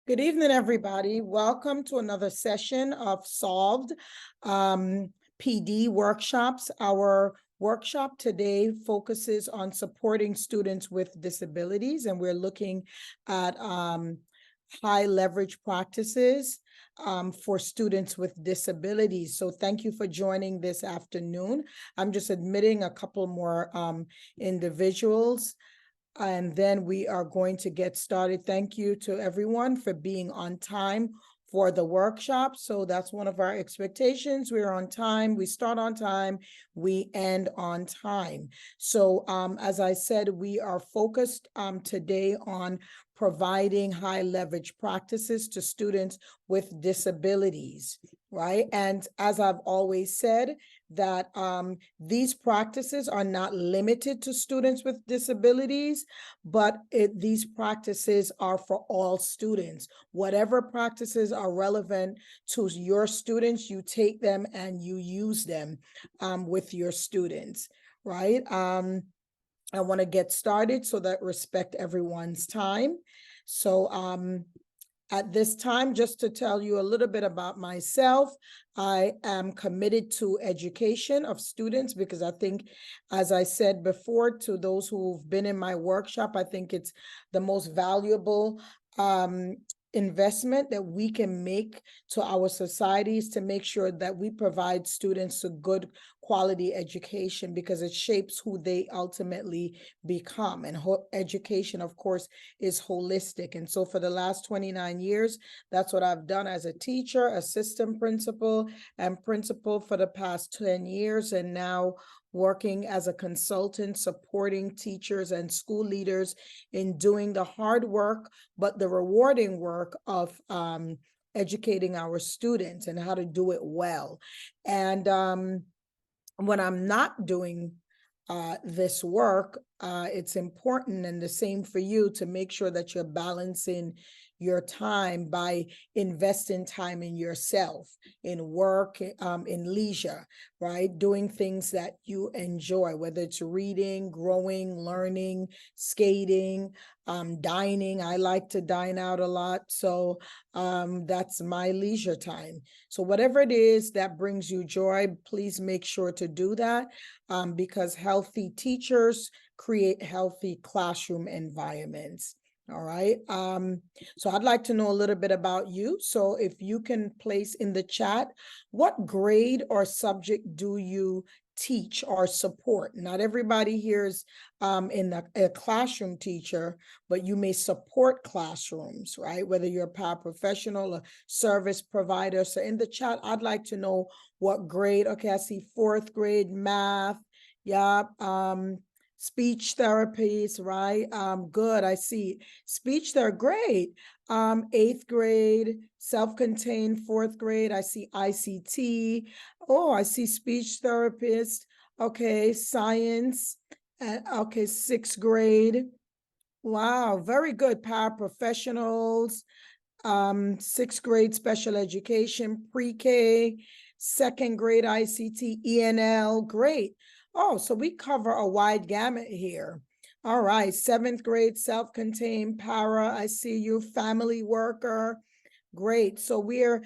Good evening, everybody. Welcome to another session of Solved PD workshops. Our workshop today focuses on supporting students with disabilities, and we're looking at high leverage practices for students with disabilities. So thank you for joining this afternoon. I'm just admitting a couple more individuals, and then we are going to get started. Thank you to everyone for being on time for the workshop. So that's one of our expectations. We're on time. We start on time. We end on time. So as I said, we are focused today on providing high leverage practices to students with disabilities, right? And as I've always said, that these practices are not limited to students with disabilities, but these practices are for all students. Whatever practices are relevant to your students, you take them and you use them with your students, right? I want to get started so that respect everyone's time. So at this time, just to tell you a little bit about myself, I am committed to education of students because I think, as I said before, to those who've been in my workshop, I think it's the most valuable investment that we can make to our societies to make sure that we provide students a good quality education, because it shapes who they ultimately become. And education, of course, is holistic. And so for the last 29 years, that's what I've done as a teacher, assistant principal, and principal for the past 10 years, and now working as a consultant, supporting teachers and school leaders in doing the hard work, but the rewarding work of educating our students and how to do it well. And when I'm not doing this work, it's important, and the same for you, to make sure that you're balancing your time by investing time in yourself, in work, in leisure, right? Doing things that you enjoy, whether it's reading, growing, learning, skating, dining. I like to dine out a lot, so that's my leisure time. So whatever it is that brings you joy, please make sure to do that, because healthy teachers create healthy classroom environments. All right. So I'd like to know a little bit about you. So if you can place in the chat, what grade or subject do you teach or support? Not everybody here is in a classroom teacher, but you may support classrooms, right? Whether you're a paraprofessional, a service provider. So in the chat, I'd like to know what grade. Okay, I see 4th grade math. Yeah. Speech therapies, right? Good. I see speech therapy. Great. 8th grade, self-contained. 4th grade, I see ICT. Oh, I see speech therapist. Okay, science. Okay, 6th grade. Wow, very good. Paraprofessionals. 6th grade special education, pre-K, 2nd grade ICT, ENL. Great. Oh, so we cover a wide gamut here. All right, 7th grade, self-contained, para, I see you, family worker. Great. So we're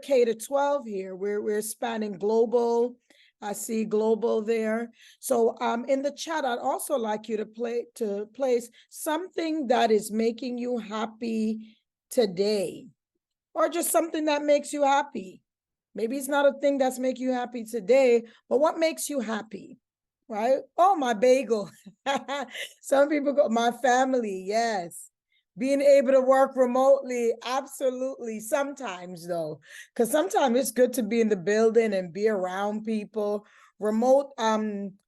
K to 12 here. We're spanning global. I see global there. So in the chat, I'd also like you to place something that is making you happy today, or just something that makes you happy. Maybe it's not a thing that's making you happy today, but what makes you happy, right? Oh, my bagel. Some people go, my family, yes. Being able to work remotely, absolutely. Sometimes though, because sometimes it's good to be in the building and be around people. Remote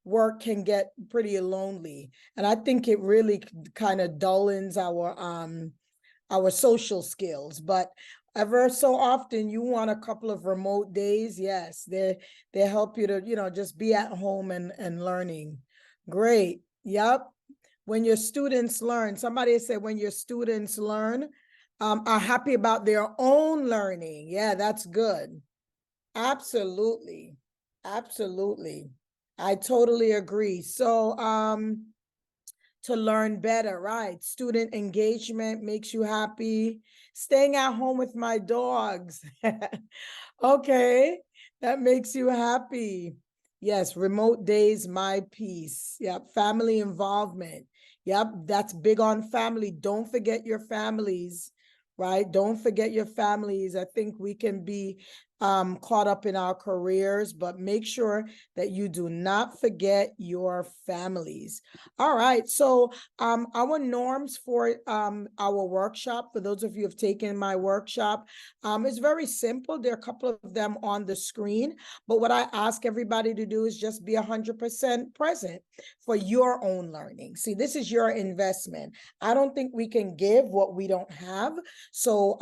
work can get pretty lonely. And I think it really kind of dullens our social skills. But ever so often you want a couple of remote days, yes, they help you to just be at home and learning. Great. Yep. When your students learn, somebody said when your students learn, are happy about their own learning. Yeah, that's good. Absolutely. Absolutely. I totally agree. So to learn better, right? Student engagement makes you happy. Staying at home with my dogs. Okay, that makes you happy. Yes, remote days, my peace. Yep, family involvement. Yep, that's big on family. Don't forget your families, right? Don't forget your families. I think we can be caught up in our careers, but make sure that you do not forget your families. All right, so our norms for our workshop, for those of you who have taken my workshop, is very simple. There are a couple of them on the screen, but what I ask everybody to do is just be 100% present for your own learning. See, this is your investment. I don't think we can give what we don't have. So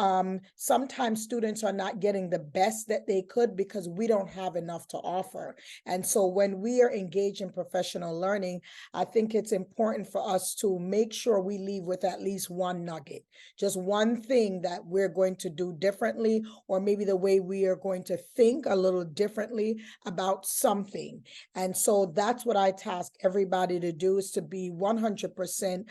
sometimes students are not getting the best that they could because we don't have enough to offer. And so when we are engaged in professional learning, I think it's important for us to make sure we leave with at least one nugget, just one thing that we're going to do differently, or maybe the way we are going to think a little differently about something. And so that's what I task everybody to do, is to be 100%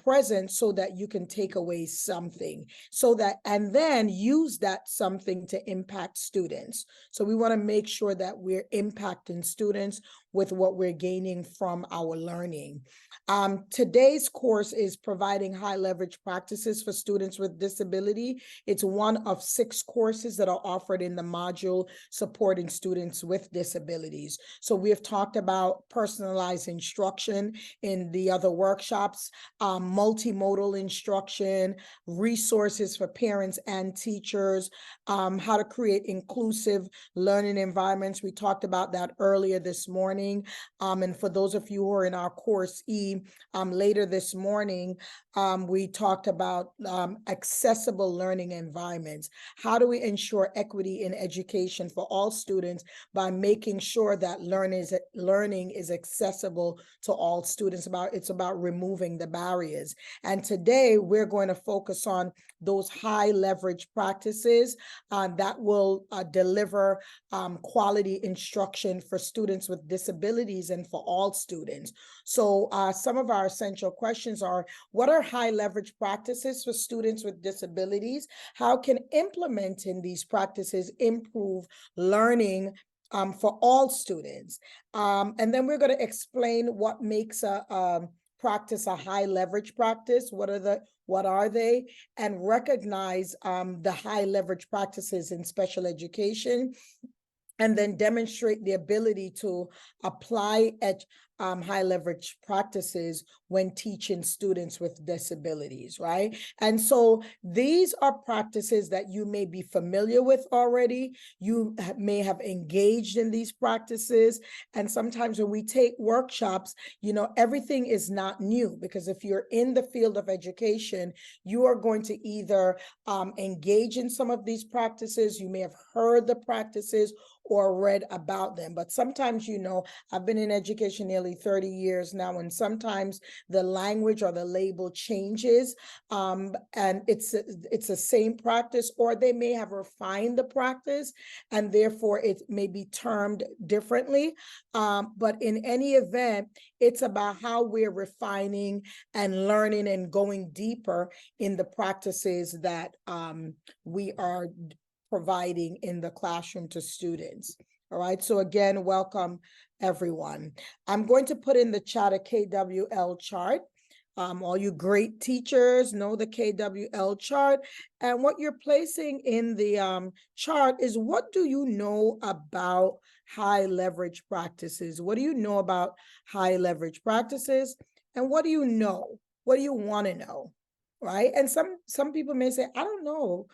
present so that you can take away something, so that, and then use that something to impact students. So we want to make sure that we're impacting students with what we're gaining from our learning. Today's course is providing high leverage practices for students with disability. It's one of 6 courses that are offered in the module supporting students with disabilities. So we have talked about personalized instruction in the other workshops, multimodal instruction, resources for parents and teachers, how to create inclusive learning environments. We talked about that earlier this morning. And for those of you who are in our course E, later this morning, we talked about accessible learning environments. How do we ensure equity in education for all students by making sure that learning is accessible to all students? It's about removing the barriers. And today we're going to focus on those high leverage practices that will deliver quality instruction for students with disabilities and for all students. So some of our essential questions are: what are high leverage practices for students with disabilities? How can implementing these practices improve learning for all students? And then we're going to explain what makes a practice a high leverage practice. What are they? And recognize the high leverage practices in special education, and then demonstrate the ability to apply high leverage practices when teaching students with disabilities, right? And so these are practices that you may be familiar with already. You may have engaged in these practices. And sometimes when we take workshops, everything is not new, because if you're in the field of education, you are going to either engage in some of these practices, you may have heard the practices or read about them. But sometimes, I've been in education nearly 30 years now, and sometimes the language or the label changes, and it's the same practice, or they may have refined the practice, and therefore it may be termed differently. But in any event, it's about how we're refining and learning and going deeper in the practices that we are providing in the classroom to students. All right, so again, welcome everyone. I'm going to put in the chat a KWL chart. All you great teachers know the KWL chart, and what you're placing in the chart is, what do you know about high leverage practices? What do you know about high leverage practices? And what do you know? What do you want to know? Right? And some people may say, I don't know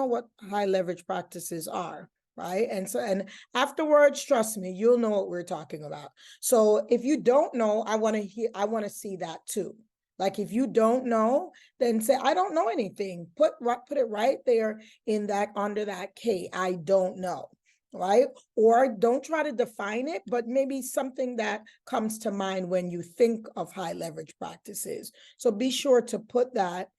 what high leverage practices are, right? And afterwards, trust me, you'll know what we're talking about. So if you don't know, I want to see that too. Like, if you don't know, then say, I don't know anything. Put it right there in that, under that K, I don't know. Right? Or don't try to define it, but maybe something that comes to mind when you think of high leverage practices. So be sure to put that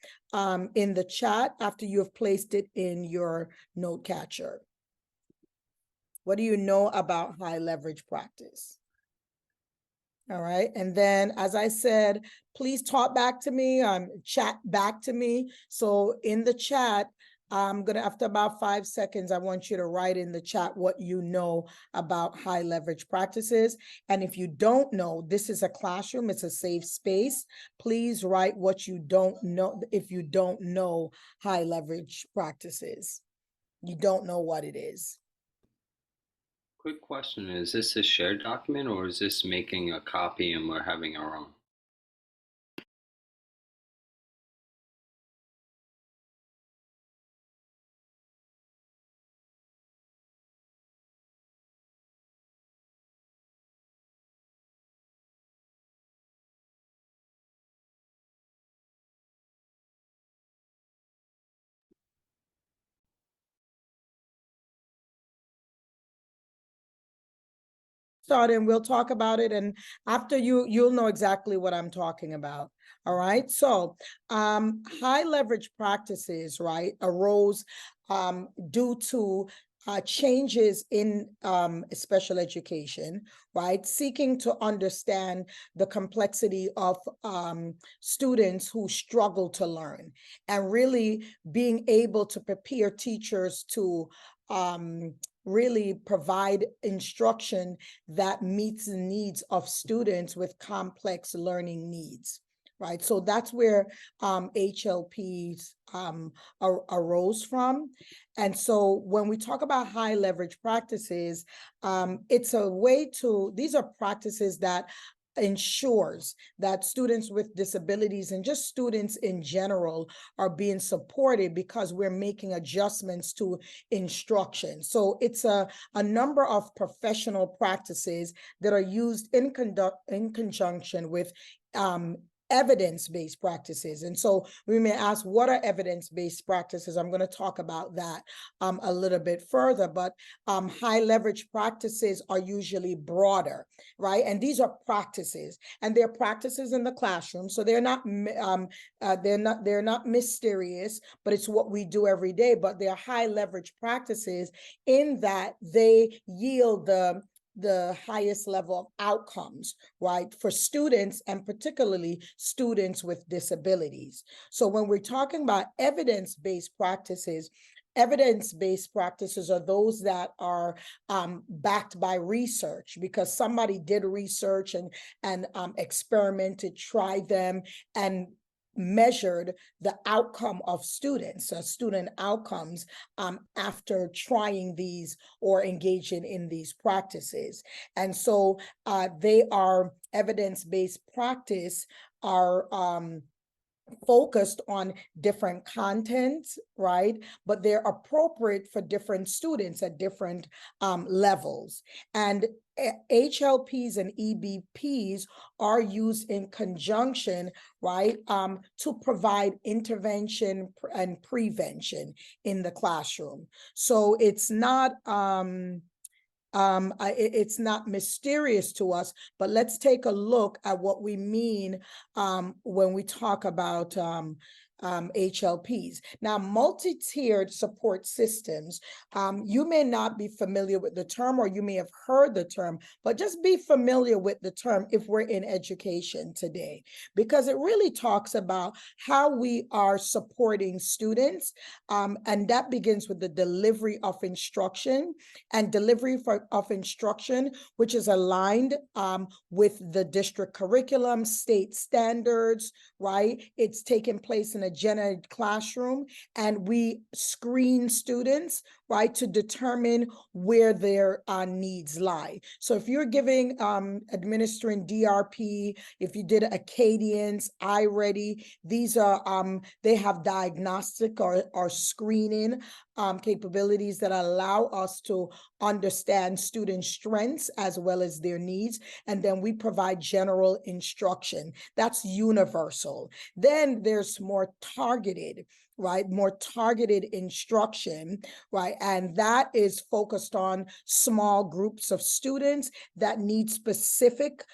in the chat after you have placed it in your note catcher. What do you know about high leverage practice? All right. And then, as I said, please talk back to me, chat back to me. So in the chat, I'm going to, after about 5 seconds, I want you to write in the chat what you know about high leverage practices. And if you don't know, this is a classroom, it's a safe space. Please write what you don't know if you don't know high leverage practices. You don't know what it is. Quick question, is this a shared document or is this making a copy and we're having our own? Start and we'll talk about it, and after you'll know exactly what I'm talking about. All right, so high leverage practices, right, arose due to changes in special education, right, seeking to understand the complexity of students who struggle to learn, and really being able to prepare teachers to really provide instruction that meets the needs of students with complex learning needs, right? So that's where HLPs arose from. And so when we talk about high leverage practices, it's a way to, these are practices that ensures that students with disabilities and just students in general are being supported because we're making adjustments to instruction. So it's a number of professional practices that are used in conjunction with evidence-based practices. And so we may ask, what are evidence-based practices? I'm going to talk about that a little bit further, but high leverage practices are usually broader, right? And these are practices, and they're practices in the classroom. So they're not mysterious, but it's what we do every day. But they're high leverage practices in that they yield the highest level of outcomes, right, for students, and particularly students with disabilities. So when we're talking about evidence-based practices are those that are backed by research, because somebody did research and experimented, tried them, and measured the outcome of students, student outcomes after trying these or engaging in these practices. And so they are evidence-based practice, are focused on different contents, right? But they're appropriate for different students at different levels. And HLPs and EBPs are used in conjunction, right, to provide intervention and prevention in the classroom. So it's not it's not mysterious to us, but let's take a look at what we mean when we talk about HLPs. Now, multi-tiered support systems, you may not be familiar with the term, or you may have heard the term, but just be familiar with the term if we're in education today, because it really talks about how we are supporting students, and that begins with the delivery of instruction, and delivery of instruction, which is aligned with the district curriculum, state standards, right? It's taking place in a gen ed classroom, and we screen students, right, to determine where their needs lie. So if you're giving, administering DRP, if you did Acadians, iReady, these are, they have diagnostic or screening capabilities that allow us to understand student strengths as well as their needs. And then we provide general instruction. That's universal. Then there's more targeted right? More targeted instruction, right? And that is focused on small groups of students that need specific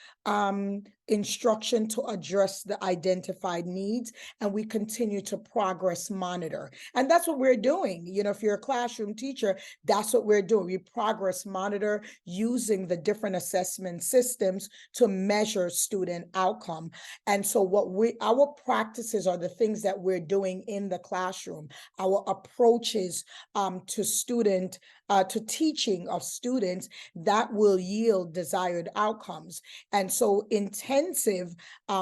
instruction to address the identified needs. And we continue to progress monitor. And that's what we're doing. You know, if you're a classroom teacher, that's what we're doing. We progress monitor using the different assessment systems to measure student outcome. And so our practices are the things that we're doing in the classroom, our approaches to teaching of students that will yield desired outcomes. And so intensive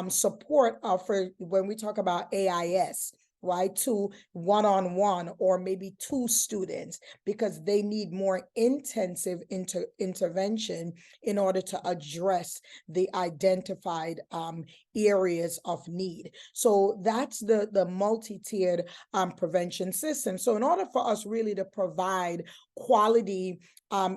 support for when we talk about AIS, right, to one-on-one or maybe two students, because they need more intensive intervention in order to address the identified areas of need. So that's the multi-tiered prevention system. So in order for us really to provide quality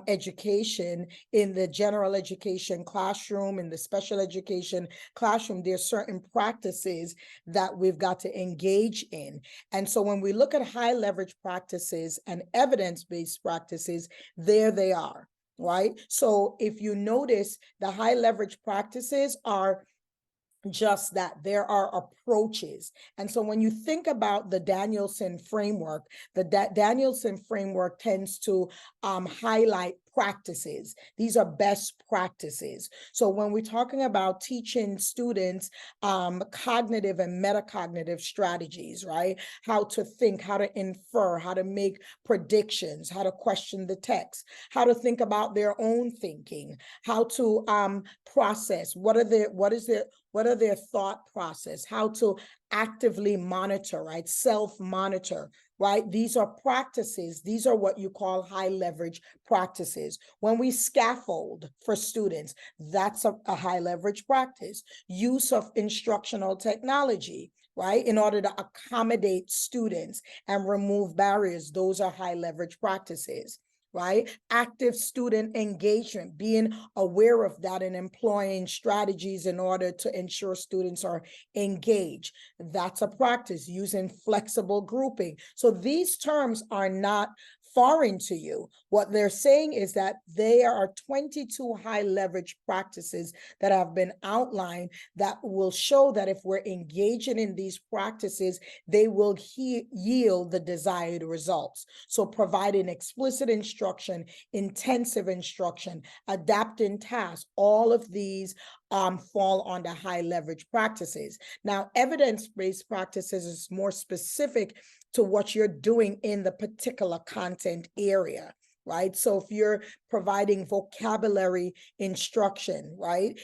education in the general education classroom, in the special education classroom, there's certain practices that we've got to engage in. And so when we look at high leverage practices and evidence-based practices, there they are, right? So if you notice, the high leverage practices are just that. There are approaches. And so when you think about the Danielson framework, the Danielson framework tends to highlight practices. These are best practices. So when we're talking about teaching students cognitive and metacognitive strategies, right? How to think, how to infer, how to make predictions, how to question the text, how to think about their own thinking, how to process, what are their thought process, how to actively monitor, right? Self-monitor, right? These are practices. These are what you call high leverage practices. When we scaffold for students, that's a high leverage practice. Use of instructional technology, right? In order to accommodate students and remove barriers, those are high leverage practices. Right? Active student engagement, being aware of that and employing strategies in order to ensure students are engaged. That's a practice. Using flexible grouping. So these terms are not foreign to you. What they're saying is that there are 22 high leverage practices that have been outlined that will show that if we're engaging in these practices, they will yield the desired results. So providing explicit instruction, intensive instruction, adapting tasks, all of these fall under high leverage practices. Now, evidence-based practices is more specific to what you're doing in the particular content area, right? So if you're providing vocabulary instruction, right,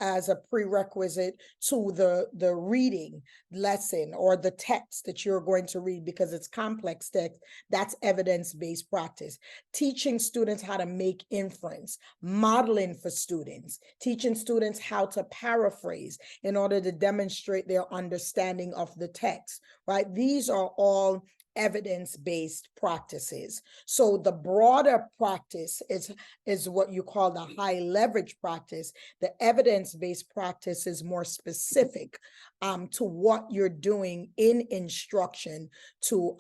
as a prerequisite to the reading lesson or the text that you're going to read because it's complex text, that's evidence-based practice. Teaching students how to make inference, modeling for students, teaching students how to paraphrase in order to demonstrate their understanding of the text, right? These are all evidence-based practices. So the broader practice is what you call the high leverage practice. The evidence-based practice is more specific to what you're doing in instruction to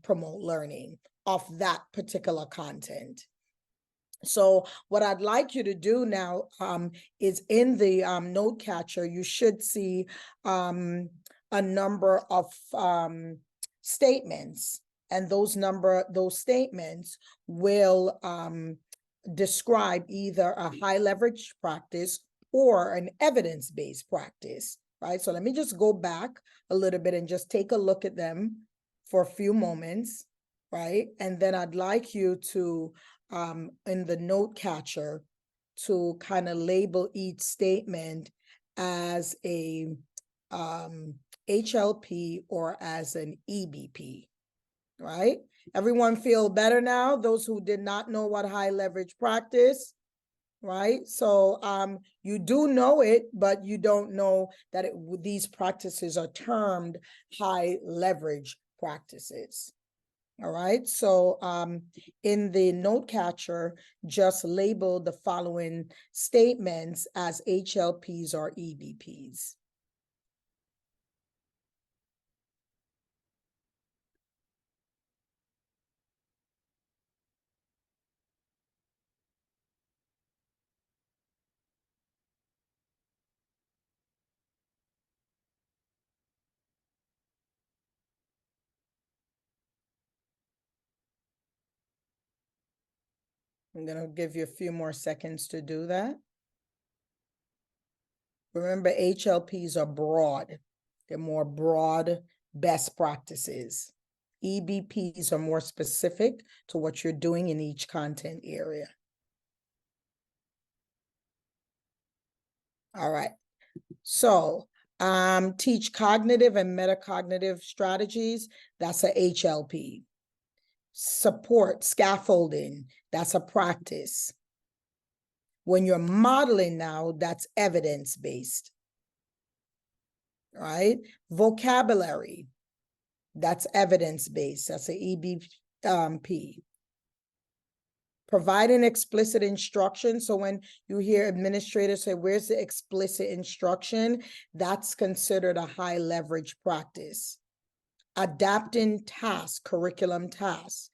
promote learning of that particular content. So what I'd like you to do now is in the note catcher, you should see a number of statements, and those statements will describe either a high leverage practice or an evidence-based practice, right? So let me just go back a little bit and just take a look at them for a few moments, right? And then I'd like you to in the note catcher to kind of label each statement as a HLP or as an EBP, right? Everyone feel better now? Those who did not know what high leverage practice, right? So you do know it, but you don't know that these practices are termed high leverage practices. All right, so in the note catcher, just label the following statements as HLPs or EBPs. I'm gonna give you a few more seconds to do that. Remember, HLPs are broad. They're more broad best practices. EBPs are more specific to what you're doing in each content area. All right. So teach cognitive and metacognitive strategies. That's a HLP. Support scaffolding. That's a practice. When you're modeling now, that's evidence-based, right? Vocabulary, that's evidence-based. That's an EBP. Providing explicit instruction. So when you hear administrators say, where's the explicit instruction? That's considered a high leverage practice. Adapting tasks, curriculum tasks,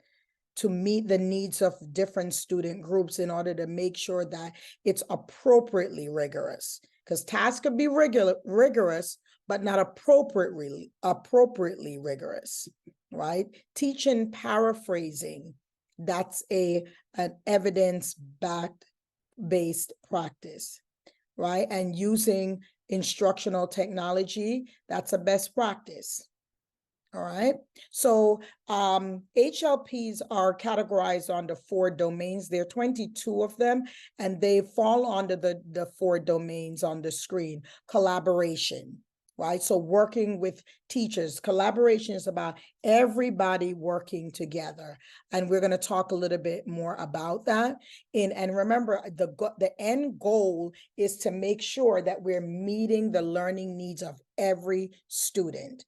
to meet the needs of different student groups in order to make sure that it's appropriately rigorous. Because tasks could be rigorous, but not appropriately rigorous, right? Teaching paraphrasing, that's an evidence-based practice, right? And using instructional technology, that's a best practice. All right. So HLPs are categorized under 4 domains. There are 22 of them, and they fall under the 4 domains on the screen. Collaboration, right? So working with teachers. Collaboration is about everybody working together. And we're going to talk a little bit more about that. And remember, the end goal is to make sure that we're meeting the learning needs of every student.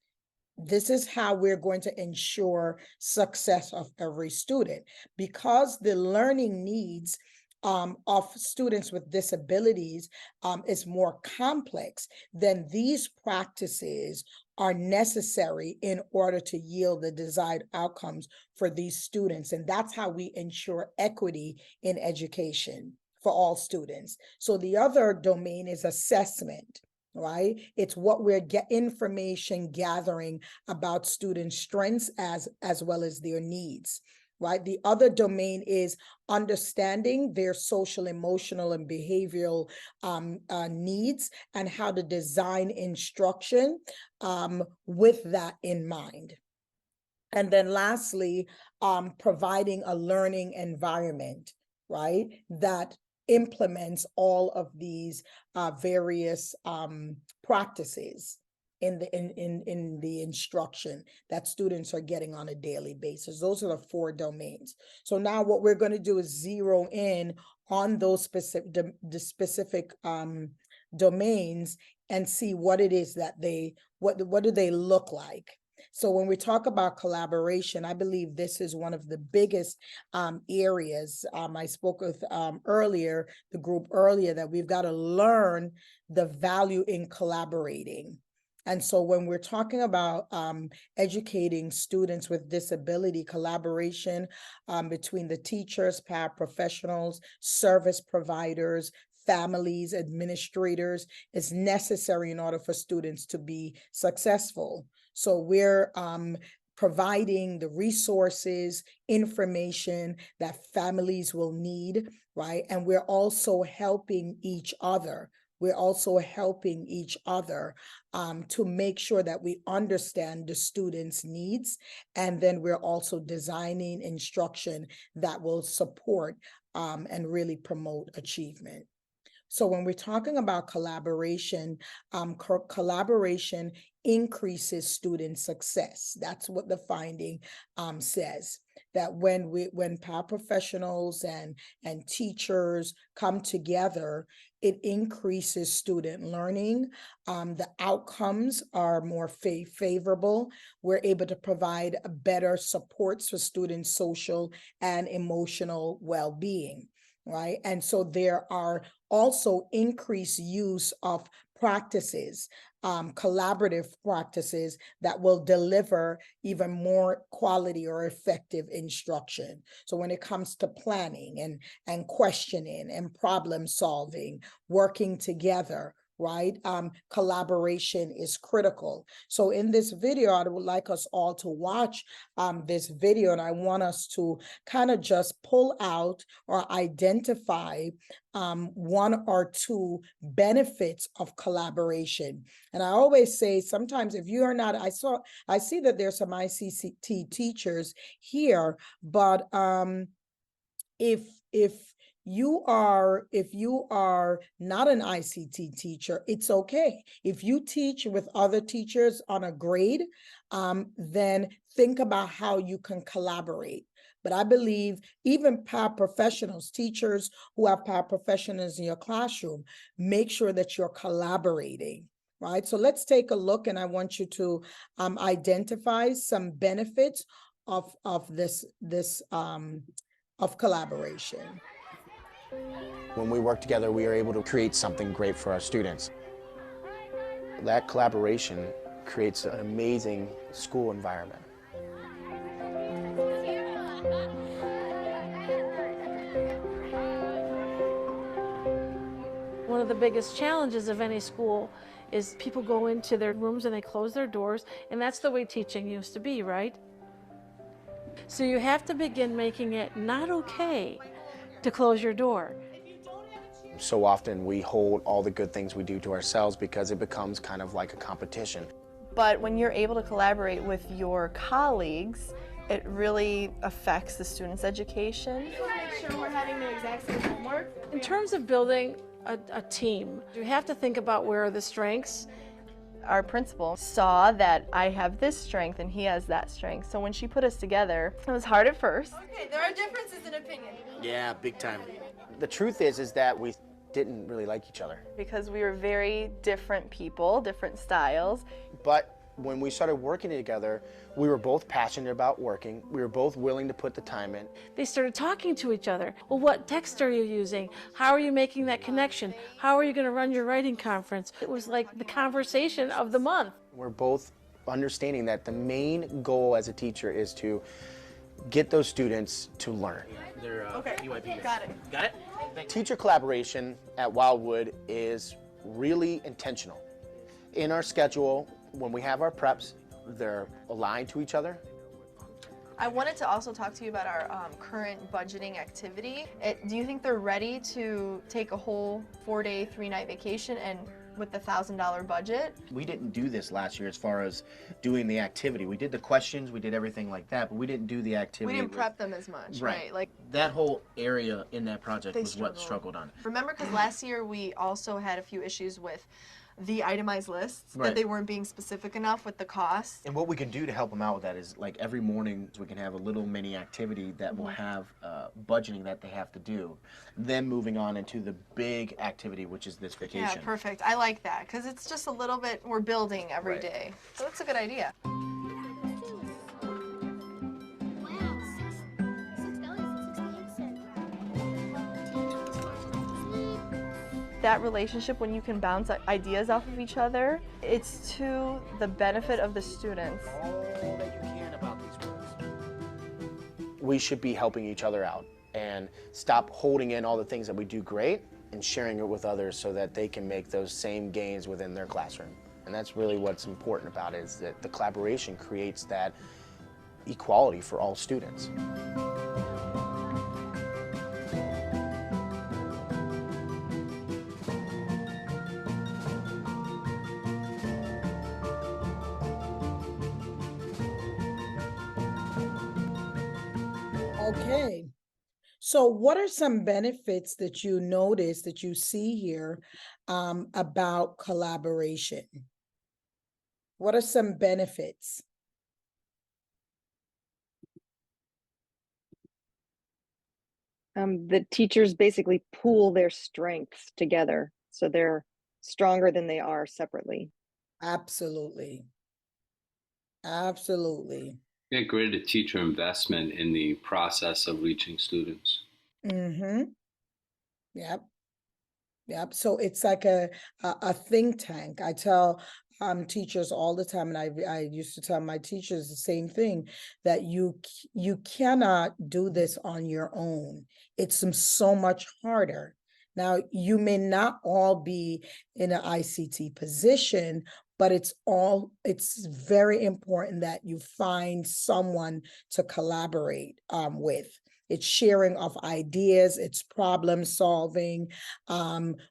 This is how we're going to ensure success of every student, because the learning needs of students with disabilities is more complex. Then these practices are necessary in order to yield the desired outcomes for these students. And that's how we ensure equity in education for all students. So the other domain is assessment, right? It's what we're information gathering about students' strengths as well as their needs, right? The other domain is understanding their social, emotional, and behavioral needs, and how to design instruction with that in mind. And then lastly, providing a learning environment, right, that implements all of these various practices in the instruction that students are getting on a daily basis. Those are the 4 domains. So now what we're going to do is zero in on those specific domains and see what it is that what do they look like. So when we talk about collaboration, I believe this is one of the biggest areas. I spoke with the group earlier, that we've got to learn the value in collaborating. And so when we're talking about educating students with disability, collaboration between the teachers, paraprofessionals, service providers, families, administrators is necessary in order for students to be successful. So we're providing the resources, information that families will need, right? And we're also helping each other. We're also helping each other to make sure that we understand the students' needs. And then we're also designing instruction that will support and really promote achievement. So when we're talking about collaboration, collaboration increases student success. That's what the finding says, that when paraprofessionals and teachers come together, it increases student learning. The outcomes are more favorable. We're able to provide better supports for students' social and emotional well-being, right? And so there are also increased use of practices, collaborative practices that will deliver even more quality or effective instruction. So when it comes to planning and questioning and problem solving, working together, right? Collaboration is critical. So in this video, I would like us all to watch this video, and I want us to kind of just pull out or identify one or two benefits of collaboration. And I always say, sometimes if you are not, I see that there's some ICT teachers here, but if you are not an ICT teacher, it's okay. If you teach with other teachers on a grade, then think about how you can collaborate. But I believe even paraprofessionals, teachers who have paraprofessionals in your classroom, make sure that you're collaborating. Right. So let's take a look, and I want you to identify some benefits of collaboration. When we work together, we are able to create something great for our students. That collaboration creates an amazing school environment. One of the biggest challenges of any school is people go into their rooms and they close their doors, and that's the way teaching used to be, right? So you have to begin making it not okay to close your door. So often we hold all the good things we do to ourselves because it becomes kind of like a competition. But when you're able to collaborate with your colleagues, it really affects the student's education. Make sure we're having the exact same homework. In terms of building a team, you have to think about where are the strengths. Our principal saw that I have this strength and he has that strength. So when she put us together, it was hard at first. Okay, there are differences in opinion. Yeah, big time. The truth is that we didn't really like each other. Because we were very different people, different styles. But when we started working together, we were both passionate about working. We were both willing to put the time in. They started talking to each other. Well, what text are you using? How are you making that connection? How are you going to run your writing conference? It was like the conversation of the month. We're both understanding that the main goal as a teacher is to get those students to learn. Okay, got it. Got it? Teacher collaboration at Wildwood is really intentional. In our schedule, when we have our preps, they're aligned to each other. I wanted to also talk to you about our current budgeting activity. Do you think they're ready to take a whole 4-day, 3-night vacation and with the $1,000 budget? We didn't do this last year as far as doing the activity. We did the questions, we did everything like that, but we didn't do the activity. We didn't prep them as much, right? Like that whole area in that project was what struggled on. Remember, because last year we also had a few issues with the itemized lists, Right. that they weren't being specific enough with the cost. And what we can do to help them out with that is, like, every morning we can have a little mini activity that will have budgeting that they have to do. Then moving on into the big activity, which is this vacation. Yeah, perfect. I like that because it's just a little bit, we're building every day. So that's a good idea. That relationship, when you can bounce ideas off of each other, it's to the benefit of the students. All that you can about these rules. We should be helping each other out and stop holding in all the things that we do great and sharing it with others so that they can make those same gains within their classroom. And that's really what's important about it, is that the collaboration creates that equality for all students. Okay. So what are some benefits that you notice, that you see here about collaboration? What are some benefits? The teachers basically pool their strengths together, so they're stronger than they are separately. Absolutely. Absolutely. Get greater teacher investment in the process of reaching students. Mm-hmm. Yep. Yep. So it's like a think tank. I tell teachers all the time, and I used to tell my teachers the same thing, that you cannot do this on your own. It's so much harder Now, you may not all be in an ICT position, but it's very important that you find someone to collaborate with. It's sharing of ideas, it's problem solving.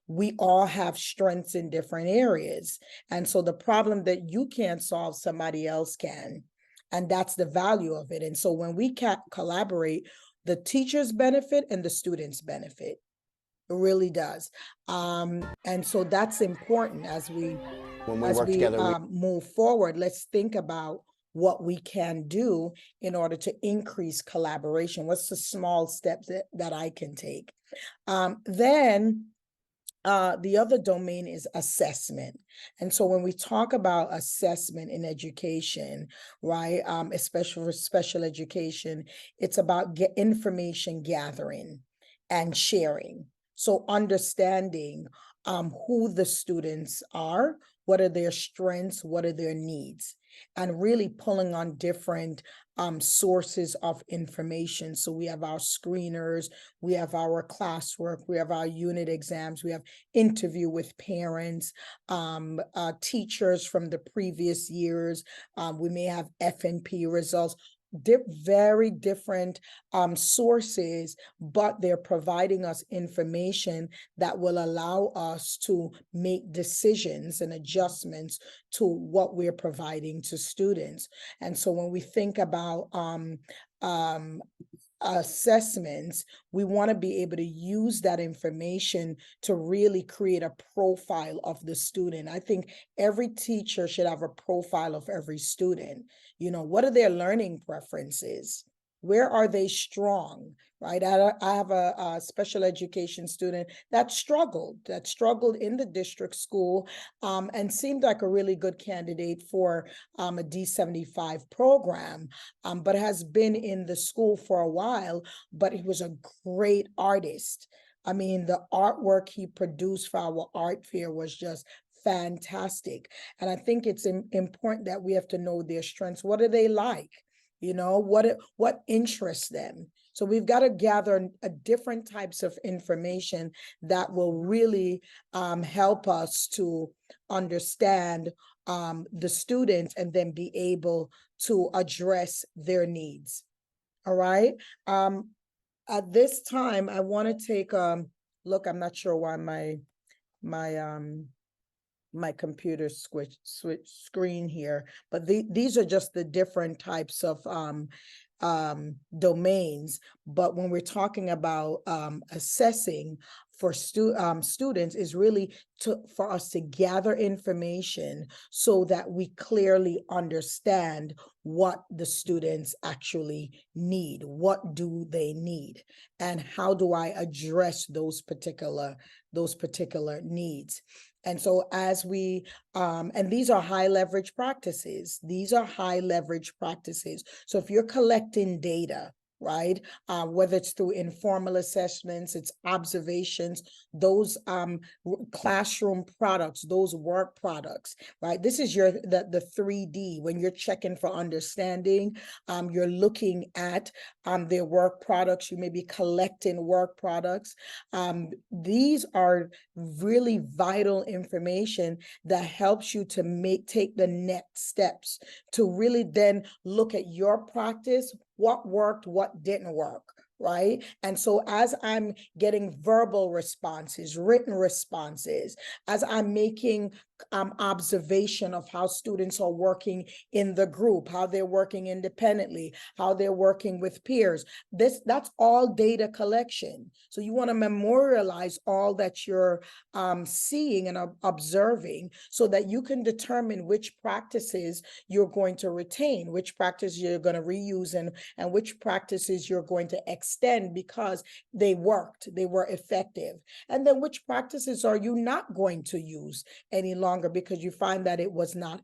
We all have strengths in different areas. And so the problem that you can't solve, somebody else can. And that's the value of it. And so when we collaborate, the teachers benefit and the students benefit. It really does. And so that's important as we When we work together, move forward. Let's think about what we can do in order to increase collaboration. What's the small steps that I can take? Then the other domain is assessment. And so when we talk about assessment in education, right, especially for special education, it's about information gathering and sharing. So understanding who the students are, what are their strengths, what are their needs, and really pulling on different sources of information. So we have our screeners, we have our classwork, we have our unit exams, we have interview with parents, teachers from the previous years. We may have FNP results. Very different sources, but they're providing us information that will allow us to make decisions and adjustments to what we're providing to students. And so when we think about assessments, we want to be able to use that information to really create a profile of the student. I think every teacher should have a profile of every student. You know, what are their learning preferences? Where are they strong, right? I have a special education student that struggled in the district school and seemed like a really good candidate for a D75 program, but has been in the school for a while, but he was a great artist. I mean, the artwork he produced for our art fair was just fantastic. And I think it's important that we have to know their strengths. What do they like? You know, what interests them? So we've got to gather different types of information that will really help us to understand the students and then be able to address their needs. All right. At this time, I want to take a look. I'm not sure why my computer switch screen here, but these are just the different types of domains. But when we're talking about assessing for students, is really for us to gather information so that we clearly understand what the students actually need. What do they need? And how do I address those particular needs? And so as we, and these are high leverage practices. These are high leverage practices. So if you're collecting data, right, whether it's through informal assessments, it's observations, those classroom products, those work products, right? This is the 3D. When you're checking for understanding, you're looking at their work products. You may be collecting work products. These are really vital information that helps you to take the next steps to really then look at your practice, what worked, what didn't work, right? And so as I'm getting verbal responses, written responses, as I'm making observation of how students are working in the group, how they're working independently, how they're working with peers, that's all data collection. So you want to memorialize all that you're seeing and observing so that you can determine which practices you're going to retain, which practices you're going to reuse, and which practices you're going to extend because they worked, they were effective. And then which practices are you not going to use any longer because you find that it was not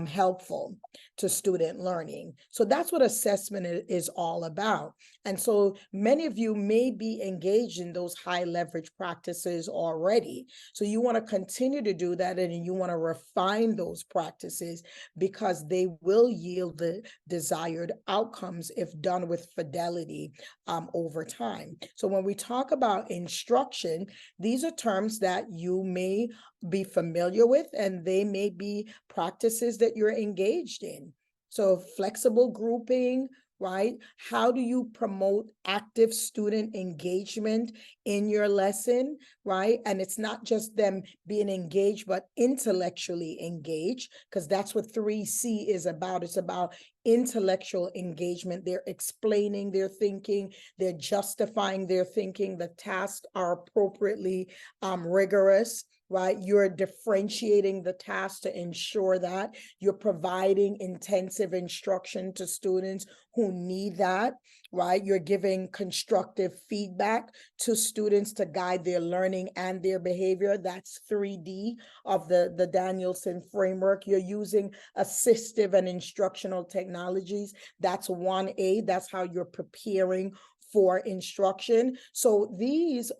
helpful to student learning. So that's what assessment is all about. And so many of you may be engaged in those high leverage practices already. So you want to continue to do that, and you want to refine those practices because they will yield the desired outcomes if done with fidelity over time. So when we talk about instruction, these are terms that you may be familiar with, and they may be practices that you're engaged in. So flexible grouping, right? How do you promote active student engagement in your lesson, right? And it's not just them being engaged, but intellectually engaged, because that's what 3C is about. It's about intellectual engagement. They're explaining their thinking, they're justifying their thinking, the tasks are appropriately rigorous, right? You're differentiating the task to ensure that you're providing intensive instruction to students who need that, right? You're giving constructive feedback to students to guide their learning and their behavior. That's 3D of the Danielson framework. You're using assistive and instructional technologies. That's 1A. That's how you're preparing for instruction. So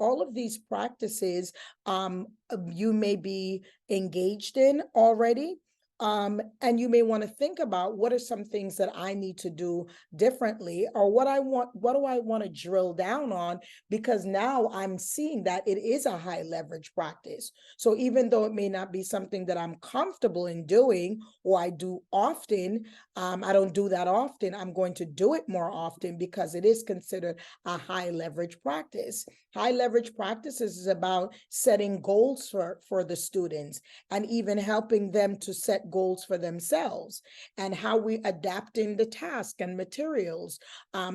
all of these practices, you may be engaged in already. And you may want to think about, what are some things that I need to do differently, or what do I want to drill down on? Because now I'm seeing that it is a high leverage practice. So even though it may not be something that I'm comfortable in doing, or I do often, I don't do that often, I'm going to do it more often because it is considered a high leverage practice. High leverage practices is about setting goals for the students, and even helping them to set goals for themselves, and how we adapting the task and materials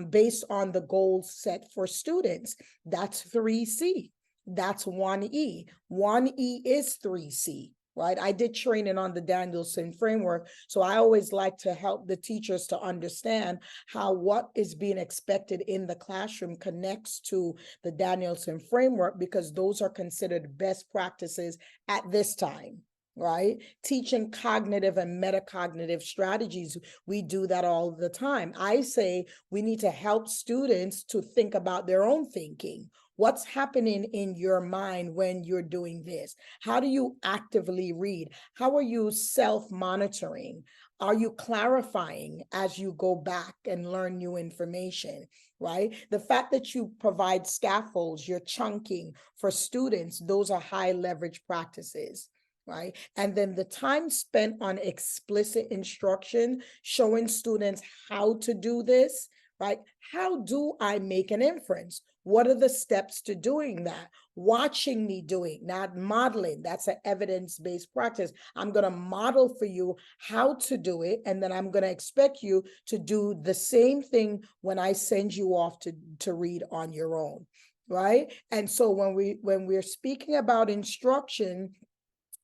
based on the goals set for students. That's 3C. That's 1E. 1E is 3C. Right? I did training on the Danielson framework. So I always like to help the teachers to understand how what is being expected in the classroom connects to the Danielson framework, because those are considered best practices at this time. Right? Teaching cognitive and metacognitive strategies. We do that all the time. I say we need to help students to think about their own thinking. What's happening in your mind when you're doing this? How do you actively read? How are you self-monitoring? Are you clarifying as you go back and learn new information, right? The fact that you provide scaffolds, you're chunking for students, those are high leverage practices. Right? And then the time spent on explicit instruction, showing students how to do this, right? How do I make an inference? What are the steps to doing that? Watching me doing, not modeling. That's an evidence-based practice. I'm going to model for you how to do it, and then I'm going to expect you to do the same thing when I send you off to read on your own, right? And so when we're speaking about instruction,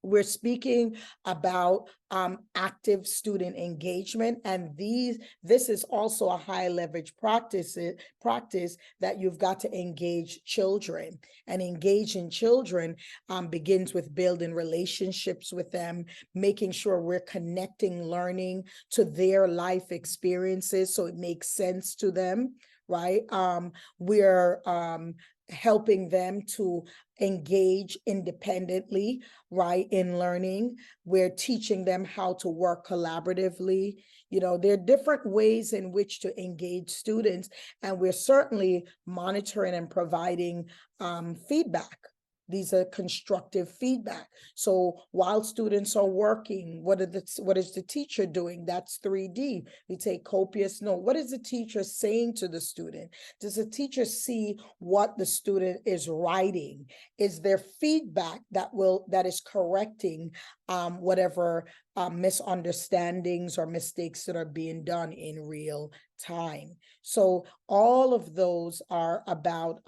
we're speaking about active student engagement, and this is also a high leverage practice that you've got to engage children. And engaging children begins with building relationships with them, making sure we're connecting learning to their life experiences so it makes sense to them, right? We're helping them to engage independently, right, in learning. We're teaching them how to work collaboratively. You know, there are different ways in which to engage students, and we're certainly monitoring and providing feedback. These are constructive feedback. So while students are working, what is the teacher doing? That's 3D. We take copious note. What is the teacher saying to the student? Does the teacher see what the student is writing? Is there feedback that is correcting whatever misunderstandings or mistakes that are being done in real time? So all of those are about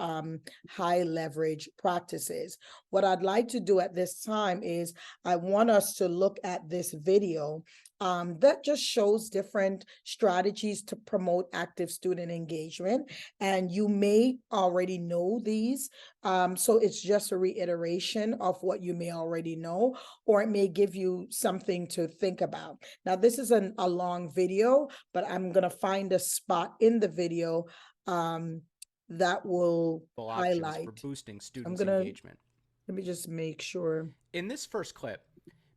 high leverage practices. What I'd like to do at this time is I want us to look at this video that just shows different strategies to promote active student engagement. And you may already know these. So it's just a reiteration of what you may already know, or it may give you something to think about. Now, this is a long video, but I'm going to find a spot in the video that will highlight. For boosting students' engagement. Let me just make sure. In this first clip,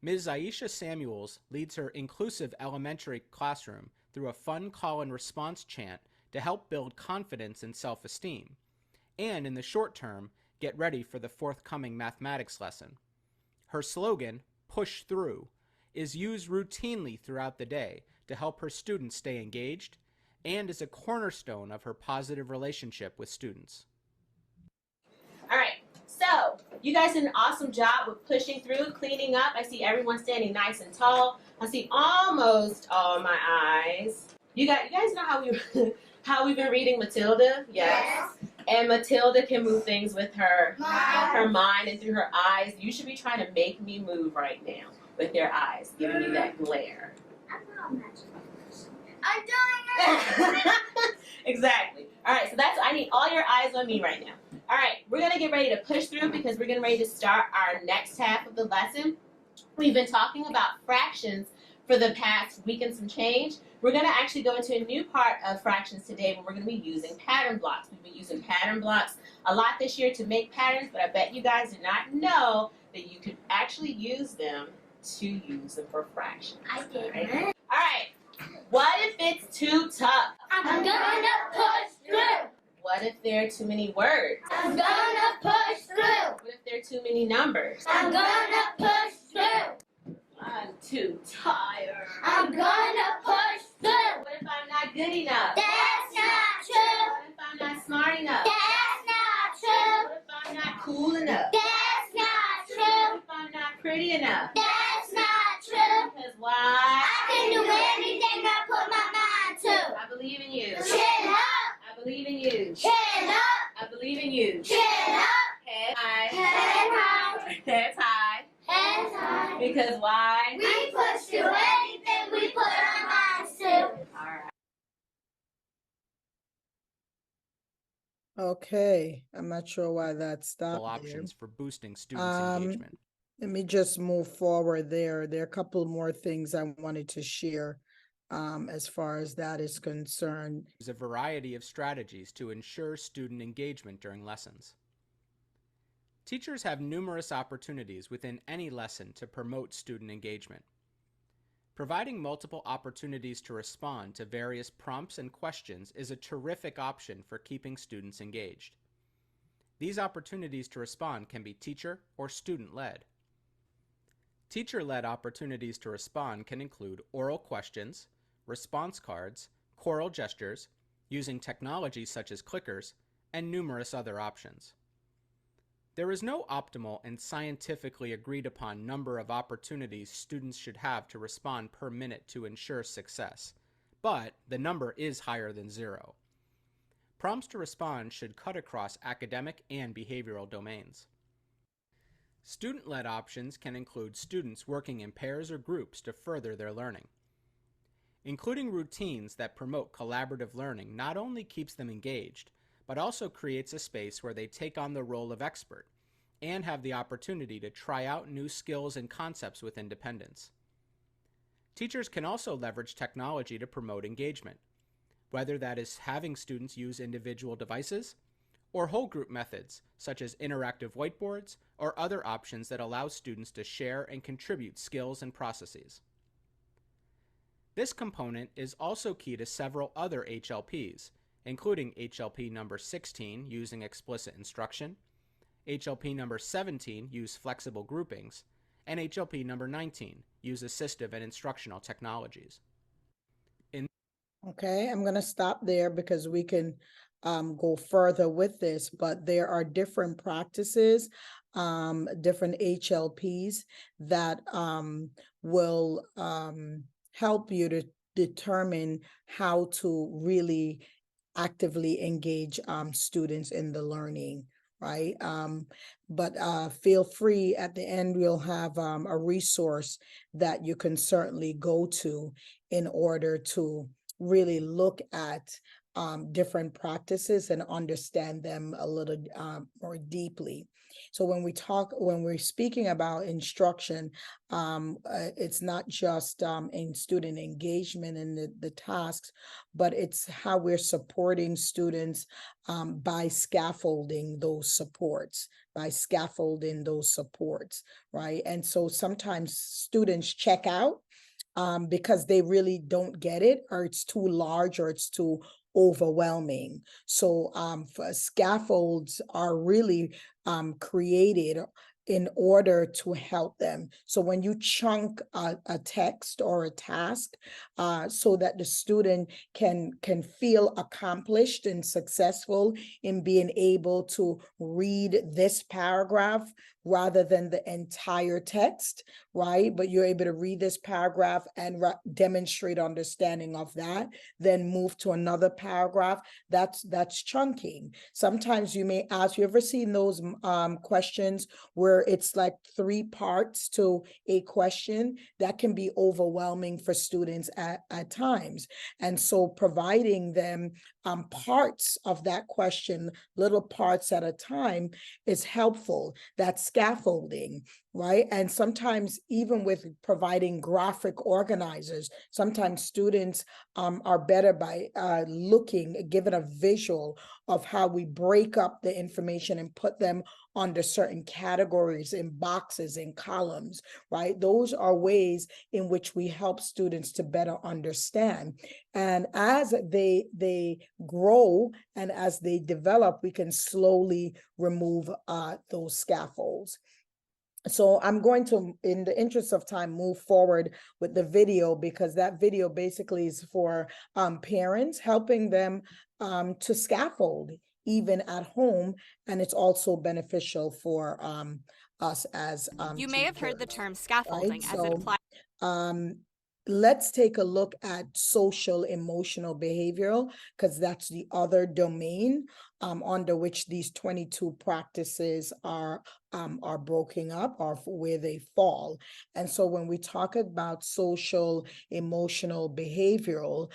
Ms. Aisha Samuels leads her inclusive elementary classroom through a fun call and response chant to help build confidence and self-esteem, and in the short term, get ready for the forthcoming mathematics lesson. Her slogan, "Push Through," is used routinely throughout the day to help her students stay engaged and is a cornerstone of her positive relationship with students. All right, so you guys did an awesome job with pushing through, cleaning up. I see everyone standing nice and tall. I see almost all my eyes. You guys know how we've been reading Matilda? Yes. And Matilda can move things with her mind and through her eyes. You should be trying to make me move right now with your eyes, giving me that glare. I'm doing it! Exactly. All right, so I need all your eyes on me right now. All right, we're going to get ready to push through because we're getting ready to start our next half of the lesson. We've been talking about fractions for the past week and some change. We're going to actually go into a new part of fractions today where we're going to be using pattern blocks. We've been using pattern blocks a lot this year to make patterns, but I bet you guys did not know that you could actually use them to use them for fractions. I did. All right. What if it's too tough? I'm gonna push through. What if there are too many words? I'm gonna push through. What if there are too many numbers? I'm gonna push through. I'm too tired. I'm gonna push through. What if I'm not good enough? That's not true. What if I'm not smart enough? That's not true. What if I'm not cool enough? That's not What true. if I'm not pretty enough? That's not true. Because why? I can do anything I put my mind to. I believe in you. Chin up. I believe in you. Chin up. I believe in you. Chin up. Head high. Head high. Head high. Head high. Because why? We push through anything we put our minds to. All right. Okay, I'm not sure why that stopped there. Options for boosting students' engagement. Let me just move forward there. There are a couple more things I wanted to share as far as that is concerned. There's a variety of strategies to ensure student engagement during lessons. Teachers have numerous opportunities within any lesson to promote student engagement. Providing multiple opportunities to respond to various prompts and questions is a terrific option for keeping students engaged. These opportunities to respond can be teacher or student-led. Teacher-led opportunities to respond can include oral questions, response cards, choral gestures, using technology such as clickers, and numerous other options. There is no optimal and scientifically agreed upon number of opportunities students should have to respond per minute to ensure success, but the number is higher than 0. Prompts to respond should cut across academic and behavioral domains. Student-led options can include students working in pairs or groups to further their learning. Including routines that promote collaborative learning not only keeps them engaged, but also creates a space where they take on the role of expert and have the opportunity to try out new skills and concepts with independence. Teachers can also leverage technology to promote engagement, whether that is having students use individual devices or whole group methods such as interactive whiteboards or other options that allow students to share and contribute skills and processes. This component is also key to several other HLPs, including HLP number 16, using explicit instruction, HLP number 17, use flexible groupings, and HLP number 19, use assistive and instructional technologies. Okay, I'm going to stop there because we can go further with this, but there are different practices, different HLPs that will help you to determine how to really actively engage students in the learning, right? But feel free, at the end we'll have a resource that you can certainly go to in order to really look at different practices and understand them a little more deeply. So when we're speaking about instruction, it's not just in student engagement and the tasks, but it's how we're supporting students by scaffolding those supports, right? And so sometimes students check out because they really don't get it, or it's too large, or it's too overwhelming. So for scaffolds are really created in order to help them. So when you chunk a text or a task, so that the student can feel accomplished and successful in being able to read this paragraph rather than the entire text, right? But you're able to read this paragraph and demonstrate understanding of that, then move to another paragraph. That's chunking. Sometimes you may ask, you ever seen those questions where it's like 3 parts to a question? That can be overwhelming for students at times. And so providing them parts of that question, little parts at a time, is helpful. That's scaffolding, right? And sometimes even with providing graphic organizers, sometimes students are better by given a visual of how we break up the information and put them under certain categories in boxes and columns, right? Those are ways in which we help students to better understand. And as they grow and as they develop, we can slowly remove those scaffolds. So I'm going to, in the interest of time, move forward with the video, because that video basically is for parents, helping them to scaffold even at home, and it's also beneficial for us as You may have heard the teachers, term scaffolding right? as it So applies. Let's take a look at social emotional behavioral, because that's the other domain under which these 22 practices are broken up, or where they fall. And so when we talk about social emotional behavioral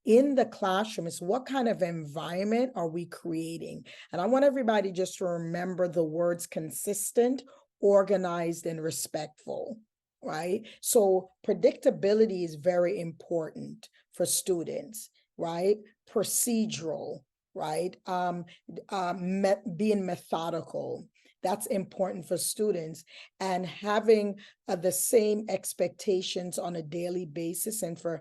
in the classroom, is what kind of environment are we creating? And I want everybody just to remember the words consistent, organized, and respectful. Right? So predictability is very important for students, right? Procedural, right? Being methodical. That's important for students, and having the same expectations on a daily basis and for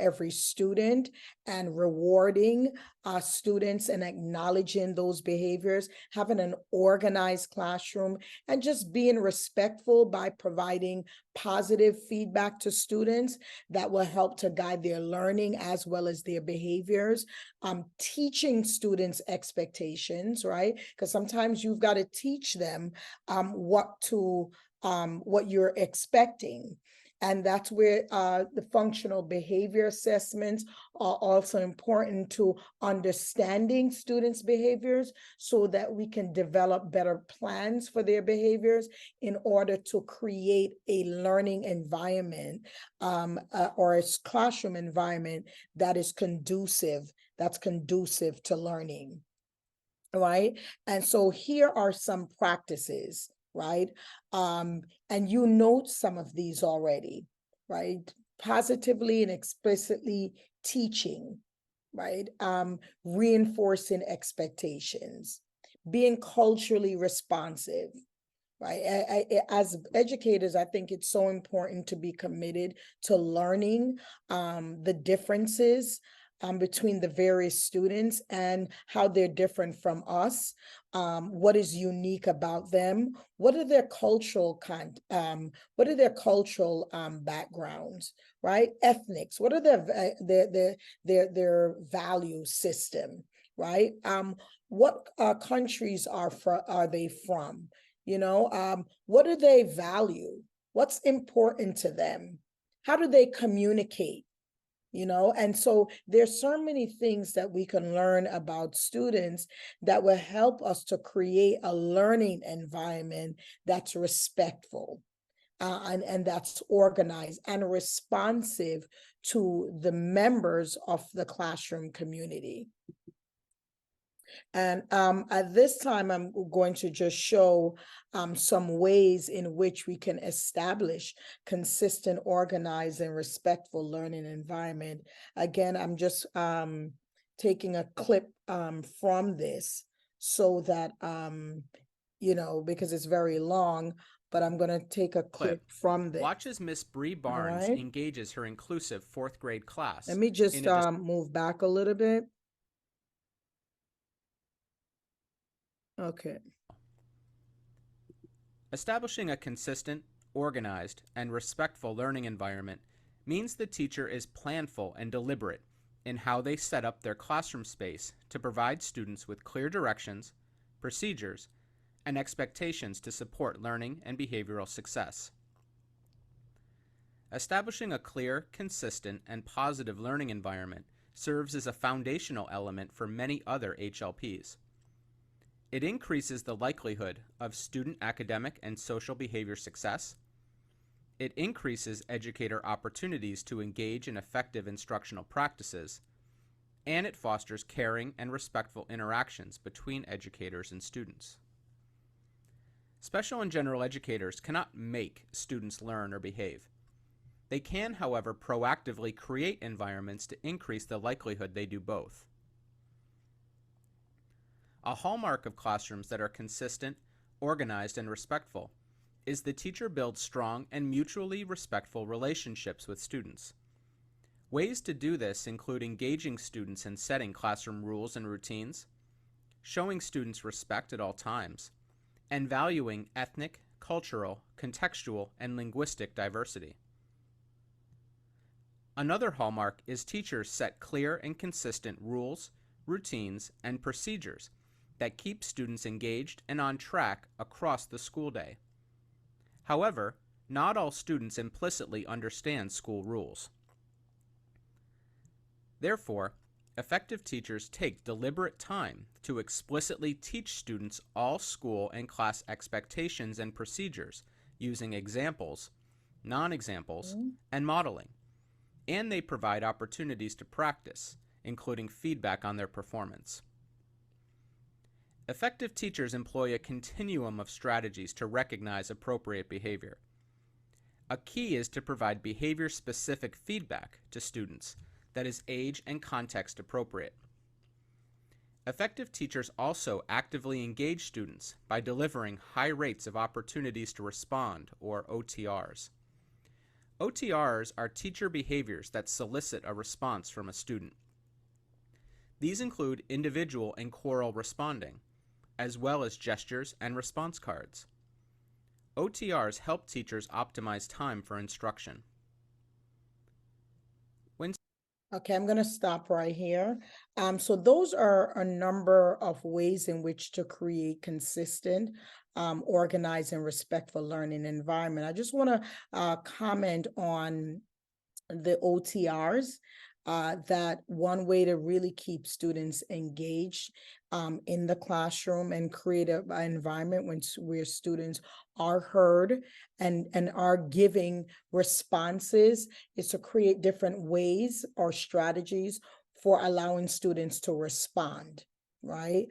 every student, and rewarding students and acknowledging those behaviors, having an organized classroom, and just being respectful by providing positive feedback to students that will help to guide their learning as well as their behaviors. Teaching students expectations, right? Because sometimes you've got to teach them what you're expecting. And that's where the functional behavior assessments are also important to understanding students' behaviors, so that we can develop better plans for their behaviors in order to create a learning environment or a classroom environment that is conducive, to learning, right? And so here are some practices, right? And you note some of these already, right? Positively and explicitly teaching, right? Reinforcing expectations, being culturally responsive, right? As educators, I think it's so important to be committed to learning the differences between the various students and how they're different from us. What is unique about them? What are their cultural backgrounds, right? Ethnics. What are their value system, right? What countries are they from? You know, what do they value? What's important to them? How do they communicate? You know, and so there's so many things that we can learn about students that will help us to create a learning environment that's respectful and that's organized and responsive to the members of the classroom community. And at this time, I'm going to just show some ways in which we can establish consistent, organized, and respectful learning environment. Again, I'm just taking a clip from this so that, you know, because it's very long, but I'm gonna take a clip from this. Watch as Miss Bree Barnes right. engages her inclusive 4th grade class. Let me just in a move back a little bit. Okay. Establishing a consistent, organized, and respectful learning environment means the teacher is planful and deliberate in how they set up their classroom space to provide students with clear directions, procedures, and expectations to support learning and behavioral success. Establishing a clear, consistent, and positive learning environment serves as a foundational element for many other HLPs. It increases the likelihood of student academic and social behavior success. It increases educator opportunities to engage in effective instructional practices, and it fosters caring and respectful interactions between educators and students. Special and general educators cannot make students learn or behave. They can, however, proactively create environments to increase the likelihood they do both. A hallmark of classrooms that are consistent, organized, and respectful is the teacher builds strong and mutually respectful relationships with students. Ways to do this include engaging students in setting classroom rules and routines, showing students respect at all times, and valuing ethnic, cultural, contextual, and linguistic diversity. Another hallmark is teachers set clear and consistent rules, routines, and procedures that keep students engaged and on track across the school day. However, not all students implicitly understand school rules. Therefore, effective teachers take deliberate time to explicitly teach students all school and class expectations and procedures using examples, non-examples, and modeling. And they provide opportunities to practice, including feedback on their performance. Effective teachers employ a continuum of strategies to recognize appropriate behavior. A key is to provide behavior-specific feedback to students that is age and context appropriate. Effective teachers also actively engage students by delivering high rates of opportunities to respond, or OTRs. OTRs are teacher behaviors that solicit a response from a student. These include individual and choral responding, as well as gestures and response cards. OTRs help teachers optimize time for instruction. Okay, I'm going to stop right here. So those are a number of ways in which to create consistent, organized, and respectful learning environment. I just want to comment on the OTRs. That one way to really keep students engaged in the classroom and create an environment where students are heard and are giving responses is to create different ways or strategies for allowing students to respond. Right.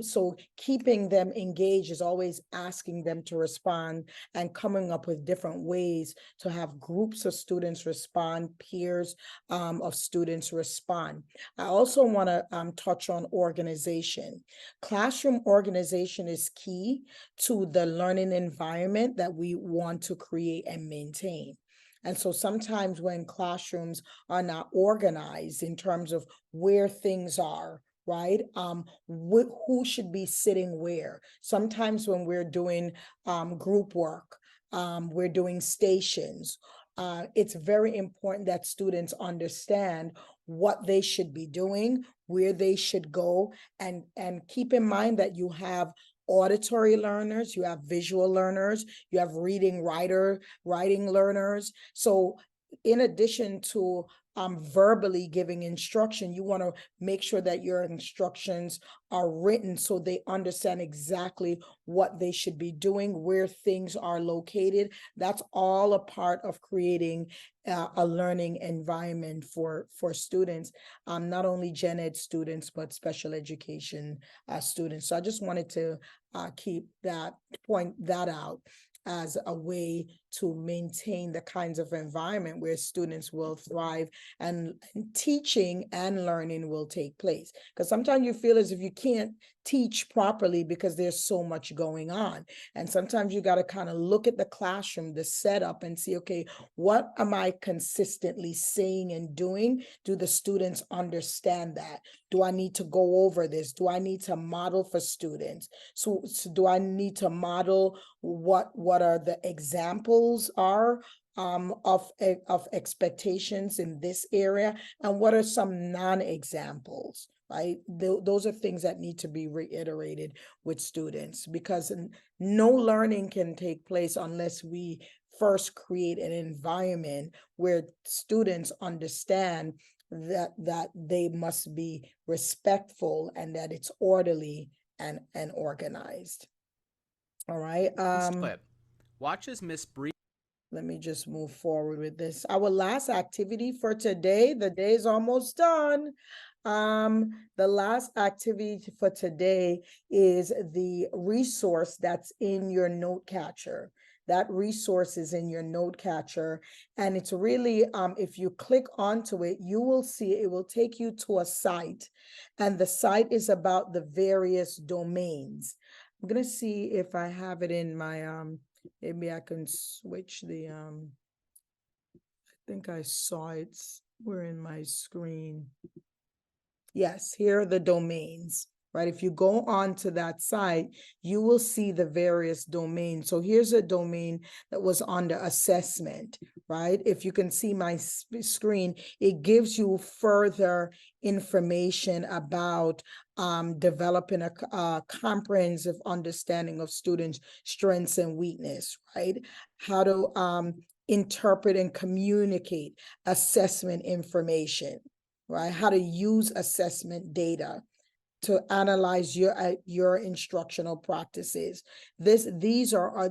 So keeping them engaged is always asking them to respond and coming up with different ways to have groups of students respond, peers of students respond. I also want to touch on organization. Classroom organization is key to the learning environment that we want to create and maintain. And so sometimes when classrooms are not organized in terms of where things are, right? Who should be sitting where? Sometimes when we're doing group work, we're doing stations. It's very important that students understand what they should be doing, where they should go, and keep in mind that you have auditory learners, you have visual learners, you have writing learners. So in addition to verbally giving instruction, you want to make sure that your instructions are written so they understand exactly what they should be doing, where things are located. That's all a part of creating a learning environment for students, not only gen ed students, but special education students. So I just wanted to point that out as a way to maintain the kinds of environment where students will thrive and teaching and learning will take place. Because sometimes you feel as if you can't teach properly because there's so much going on. And sometimes you got to kind of look at the classroom, the setup, and see, okay, what am I consistently saying and doing? Do the students understand that? Do I need to go over this? Do I need to model for students? So do I need to model what are the examples are of expectations in this area, and what are some non-examples, right? Those are things that need to be reiterated with students, because no learning can take place unless we first create an environment where students understand that they must be respectful and that it's orderly and organized. All right. Clip. Watch as Miss Bree. Let me just move forward with this. Our last activity for today, the day is almost done. The last activity for today is the resource that's in your note catcher. That resource is in your note catcher, and it's really, if you click onto it, you will see it will take you to a site, and the site is about the various domains. I'm gonna see if I have it in my, maybe I can switch the, I think I saw it. We're in my screen. Yes, here are the domains, right? If you go on to that site, you will see the various domains. So here's a domain that was under assessment, right? If you can see my screen, it gives you further information about developing a comprehensive understanding of students' strengths and weakness, right? How to interpret and communicate assessment information, right? How to use assessment data to analyze your instructional practices. These are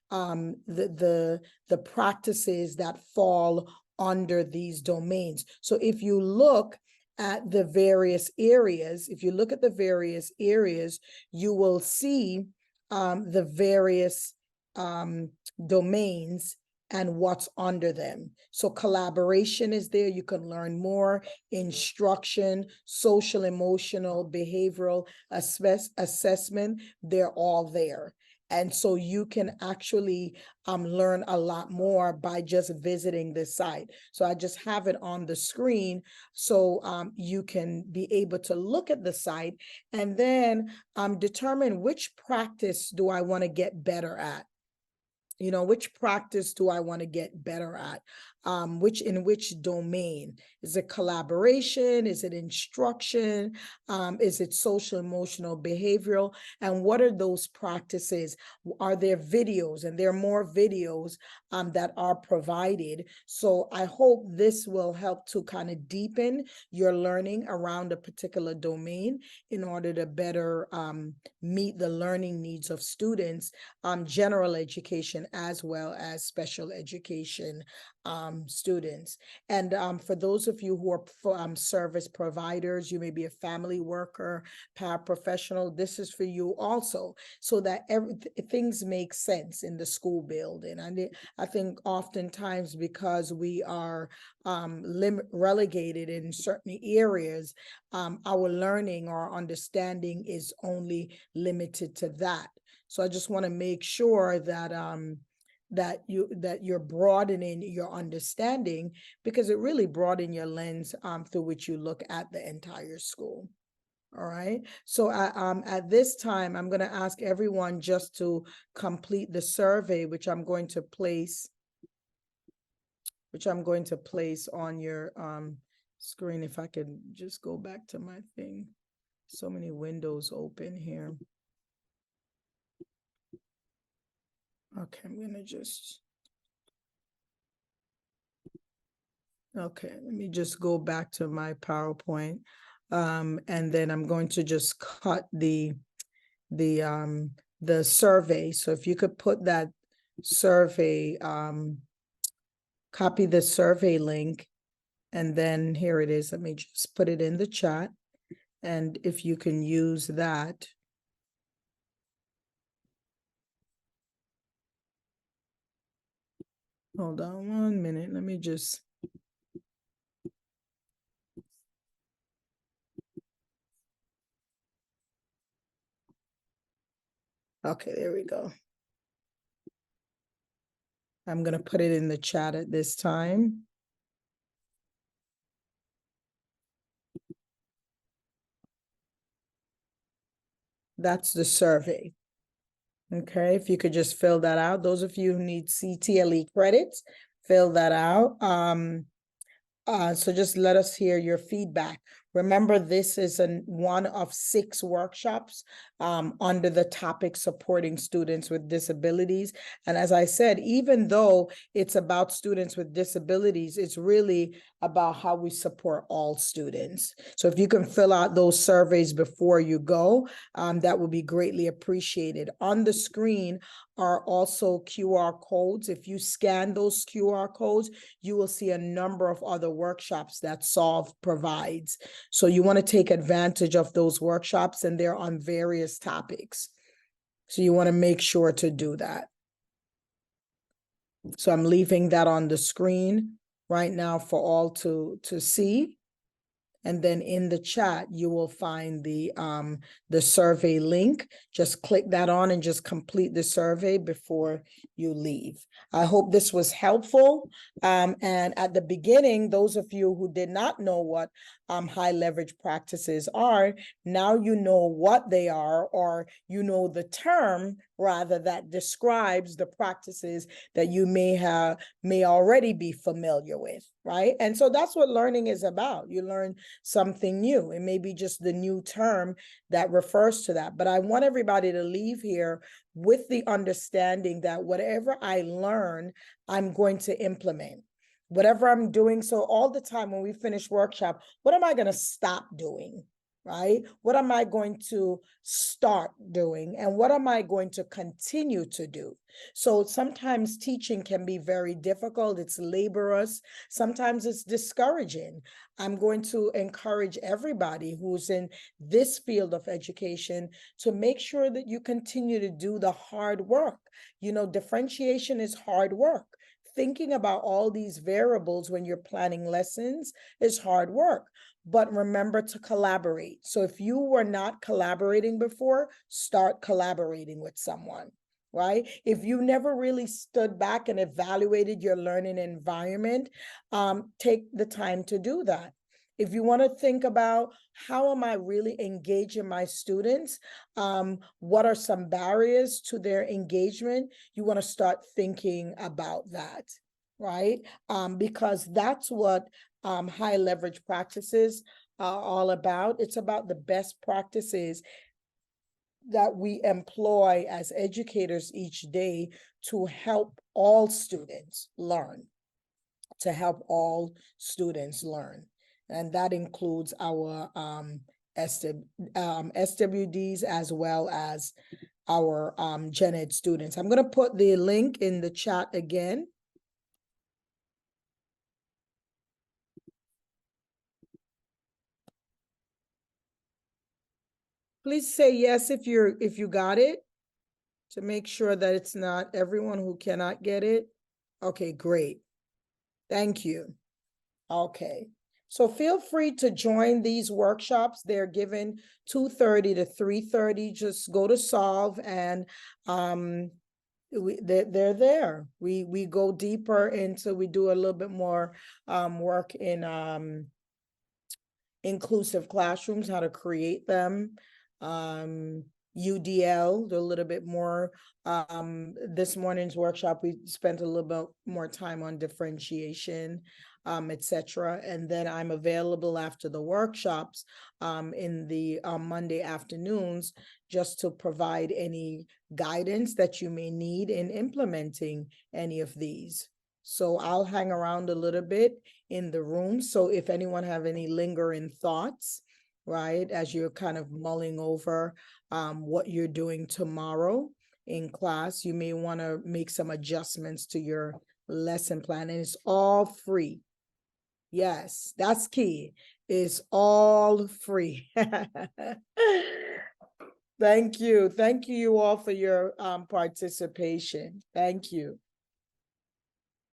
the practices that fall under these domains. So if you look at the various areas, you will see the various domains and what's under them. So collaboration is there. You can learn more. Instruction, social, emotional, behavioral assessment, they're all there. And so you can actually learn a lot more by just visiting this site. So I just have it on the screen so you can be able to look at the site and then determine which practice do I want to get better at. You know, which practice do I want to get better at? In which domain? Is it collaboration? Is it instruction? Is it social, emotional, behavioral? And what are those practices? Are there videos? And there are more videos that are provided. So I hope this will help to kind of deepen your learning around a particular domain in order to better meet the learning needs of students, general education as well as special education students. And for those of you who are service providers, you may be a family worker, paraprofessional, this is for you also, so that things make sense in the school building. And I think oftentimes because we are relegated in certain areas, our learning or understanding is only limited to that. So I just want to make sure that that you're broadening your understanding, because it really broadens your lens through which you look at the entire school. All right. So at this time, I'm going to ask everyone just to complete the survey, which I'm going to place on your screen. If I could just go back to my thing. So many windows open here. Okay, I'm gonna just. Okay, let me just go back to my PowerPoint. And then I'm going to just cut the survey. So if you could put that survey, copy the survey link, and then here it is. Let me just put it in the chat. And if you can use that. Hold on 1 minute. Let me just. Okay, there we go. I'm going to put it in the chat at this time. That's the survey. Okay, if you could just fill that out. Those of you who need CTLE credits, fill that out. So just let us hear your feedback. Remember, this is one of 6 workshops under the topic supporting students with disabilities. And as I said, even though it's about students with disabilities, it's really about how we support all students. So if you can fill out those surveys before you go, that would be greatly appreciated. On the screen are also QR codes. If you scan those QR codes, you will see a number of other workshops that SOLVE provides. So you want to take advantage of those workshops, and they're on various topics. So you want to make sure to do that. So I'm leaving that on the screen right now for all to see. And then in the chat, you will find the survey link. Just click that on and just complete the survey before you leave. I hope this was helpful. And at the beginning, those of you who did not know what high leverage practices are, now you know what they are, or you know the term rather that describes the practices that you may already be familiar with, right? And so that's what learning is about. You learn something new. It may be just the new term that refers to that. But I want everybody to leave here with the understanding that whatever I learn, I'm going to implement. Whatever I'm doing. So all the time when we finish workshop, what am I going to stop doing? Right? What am I going to start doing? And what am I going to continue to do? So sometimes teaching can be very difficult. It's laborious. Sometimes it's discouraging. I'm going to encourage everybody who's in this field of education to make sure that you continue to do the hard work. You know, differentiation is hard work. Thinking about all these variables when you're planning lessons is hard work. But remember to collaborate. So if you were not collaborating before, start collaborating with someone, right? If you never really stood back and evaluated your learning environment, take the time to do that. If you want to think about how am I really engaging my students, what are some barriers to their engagement, you want to start thinking about that, right? Because that's what high leverage practices are all about. It's about the best practices that we employ as educators each day to help all students learn, to help all students learn. And that includes our SWDs as well as our gen ed students. I'm going to put the link in the chat again. Please say yes if you got it, to make sure that it's not everyone who cannot get it. Okay, great. Thank you. Okay. So feel free to join these workshops. They're given 2:30 to 3:30. Just go to Solve and they're there. We go deeper into, we do a little bit more work in inclusive classrooms, how to create them. UDL, a little bit more. This morning's workshop, we spent a little bit more time on differentiation, etc. And then I'm available after the workshops in the Monday afternoons, just to provide any guidance that you may need in implementing any of these. So I'll hang around a little bit in the room. So if anyone have any lingering thoughts, right, as you're kind of mulling over what you're doing tomorrow in class, you may want to make some adjustments to your lesson plan, and it's all free. Yes, that's key. It's all free. Thank you. Thank you all for your participation. Thank you.